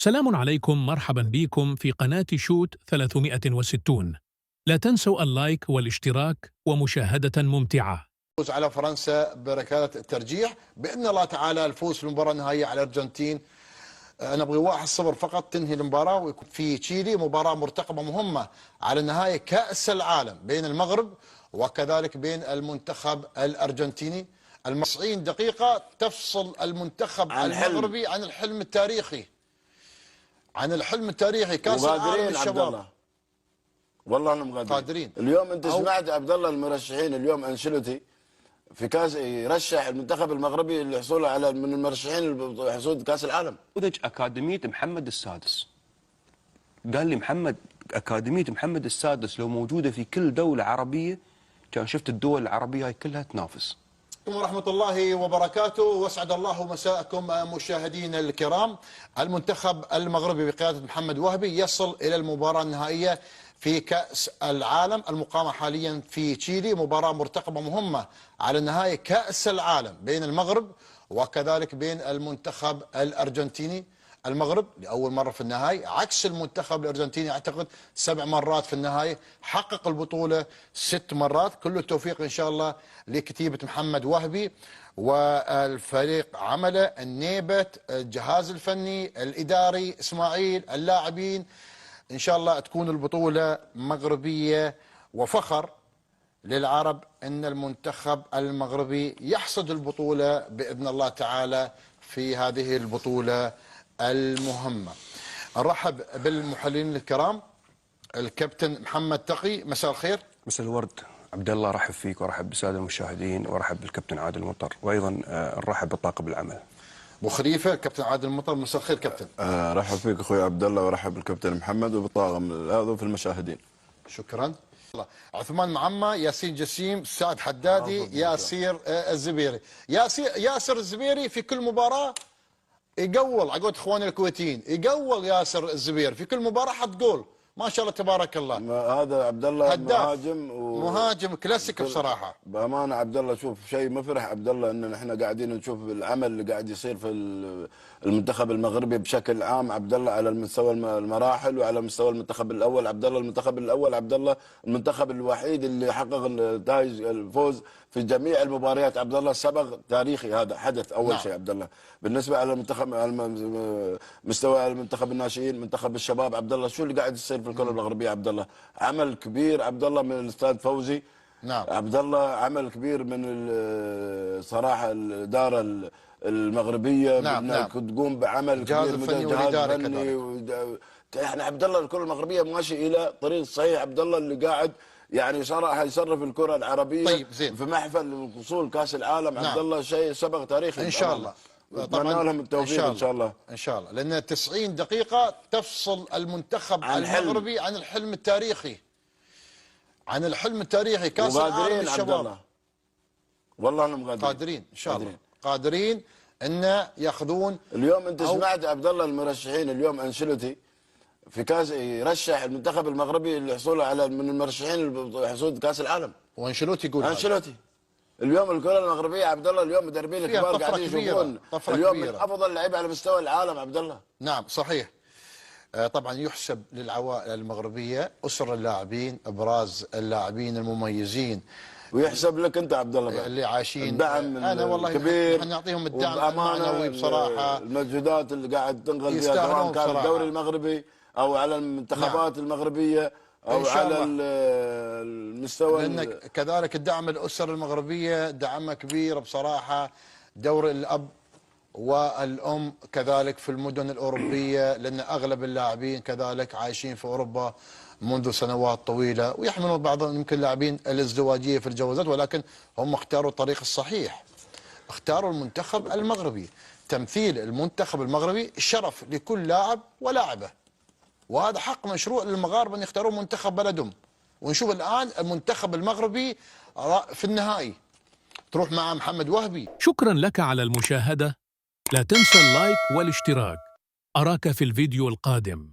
سلام عليكم، مرحبا بكم في قناة شوت 360. لا تنسوا اللايك والاشتراك ومشاهدة ممتعة. الفوز على فرنسا بركلات الترجيح باذن الله تعالى. الفوز في المباراه النهائيه على الارجنتين. نبغي 1-0 فقط تنهي المباراه، ويكون في تشيلي مباراه مرتقبه مهمه على نهايه كاس العالم بين المغرب وكذلك بين المنتخب الارجنتيني. 90 دقيقه تفصل المنتخب المغربي عن الحلم التاريخي، عن الحلم التاريخي كاس العالم للشباب. والله انهم قادرين. اليوم انت سمعت عبد الله المرشحين اليوم انشيلوتي في كاس يرشح المنتخب المغربي للحصول على من المرشحين لحصول كاس العالم. نموذج اكاديميه محمد السادس. قال لي اكاديميه محمد السادس لو موجوده في كل دوله عربيه كان شفت الدول العربيه هاي كلها تنافس. ورحمة الله وبركاته، واسعد الله مساءكم مشاهدينا الكرام. المنتخب المغربي بقيادة محمد وهبي يصل إلى المباراة النهائية في كأس العالم المقامة حاليا في تشيلي، مباراة مرتقبة مهمة على نهاية كأس العالم بين المغرب وكذلك بين المنتخب الأرجنتيني. المغرب لأول مرة في النهائي، عكس المنتخب الأرجنتيني أعتقد 7 مرات في النهائي، حقق البطولة 6 مرات. كل التوفيق إن شاء الله لكتيبة محمد وهبي والفريق عمله، النيبة، الجهاز الفني الإداري، إسماعيل، اللاعبين. إن شاء الله تكون البطولة مغربية وفخر للعرب أن المنتخب المغربي يحصد البطولة بإذن الله تعالى في هذه البطولة المهمة. نرحب بالمحللين الكرام، الكابتن محمد تقي، مساء الخير. مساء الورد عبد الله، رحب فيك ورحب بالساده المشاهدين ورحب بالكابتن عادل المطر، وايضا نرحب بطاقم العمل. ابو خليفه، الكابتن عادل المطر، مساء الخير كابتن. رحب فيك اخوي عبد الله ورحب بالكابتن محمد وبالطاقم العضو في المشاهدين. شكرا. عثمان معمى، ياسين جسيم، سعد حدادي، ياسير الزبيري. ياسر الزبيري في كل مباراه يقول، عقود اخواني الكويتيين، يقول ياسر الزبير في كل مباراه حط جول، ما شاء الله تبارك الله. هذا عبد الله مهاجم كلاسيك بصراحه. بامانه عبد الله، شوف شيء مفرح عبد الله ان احنا قاعدين نشوف العمل اللي قاعد يصير في المنتخب المغربي بشكل عام عبد الله، على المستوى المراحل وعلى مستوى المنتخب الاول. عبد الله المنتخب الاول عبد الله المنتخب الوحيد اللي حقق نتائج الفوز في جميع المباريات. عبد الله سبق تاريخي، هذا حدث اول نعم. شيء عبد الله. بالنسبه على المنتخب، على مستوى المنتخب الناشئين، منتخب الشباب، عبد الله شو اللي قاعد يصير في الكره المغربيه عبد الله؟ عمل كبير عبد الله من الاستاذ فوزي. نعم. عبد الله عمل كبير من صراحه الاداره المغربيه. نعم. تقوم بعمل كبير من الجهاز الفني. احنا عبد الله الكره المغربيه ماشي الى طريق صحيح عبد الله، اللي قاعد يعني صراحه يصرف الكره العربيه. طيب زين. في محفل وصول كاس العالم. نعم. عبد الله شيء سبق تاريخي ان شاء الله. طبعا لهم التوفيق ان شاء الله. ان شاء الله، لان 90 دقيقه تفصل المنتخب المغربي عن الحلم التاريخي، عن الحلم التاريخي كاس العالم للشباب. والله انهم قادرين ان شاء الله، قادرين ان ياخذون. اليوم انت سمعت عبد الله المرشحين اليوم انشيلوتي في كاس يرشح المنتخب المغربي للحصول على من المرشحين لحصول كاس العالم. وانشيلوتي يقول انشيلوتي اليوم الكره المغربيه عبد الله، اليوم مدربين الكبار قاعدين يشوفون اليوم من افضل لعيبه على مستوى العالم عبد الله. نعم صحيح. طبعا يحسب للعوائل المغربيه، اسر اللاعبين، ابراز اللاعبين المميزين، ويحسب لك انت عبد الله اللي عايشين الدعم انا والله كبير. احنا نعطيهم الدعم المعنوي بصراحه. المجهودات اللي قاعد تنقل فيها سواء كان الدوري المغربي او على المنتخبات المغربيه او على المستوى، لان كذلك الدعم الاسر المغربيه دعمها كبير بصراحه. دور الاب والام كذلك في المدن الاوروبيه، لان اغلب اللاعبين كذلك عايشين في اوروبا منذ سنوات طويله، ويحملون بعضهم يمكن لاعبين الازدواجيه في الجوازات، ولكن هم اختاروا الطريق الصحيح، اختاروا المنتخب المغربي. تمثيل المنتخب المغربي شرف لكل لاعب ولاعبه، وهذا حق مشروع للمغاربه ان يختاروا منتخب بلدهم. ونشوف الان المنتخب المغربي في النهائي، تروح مع محمد وهبي. شكرا لك على المشاهدة، لا تنسى اللايك والاشتراك. أراك في الفيديو القادم.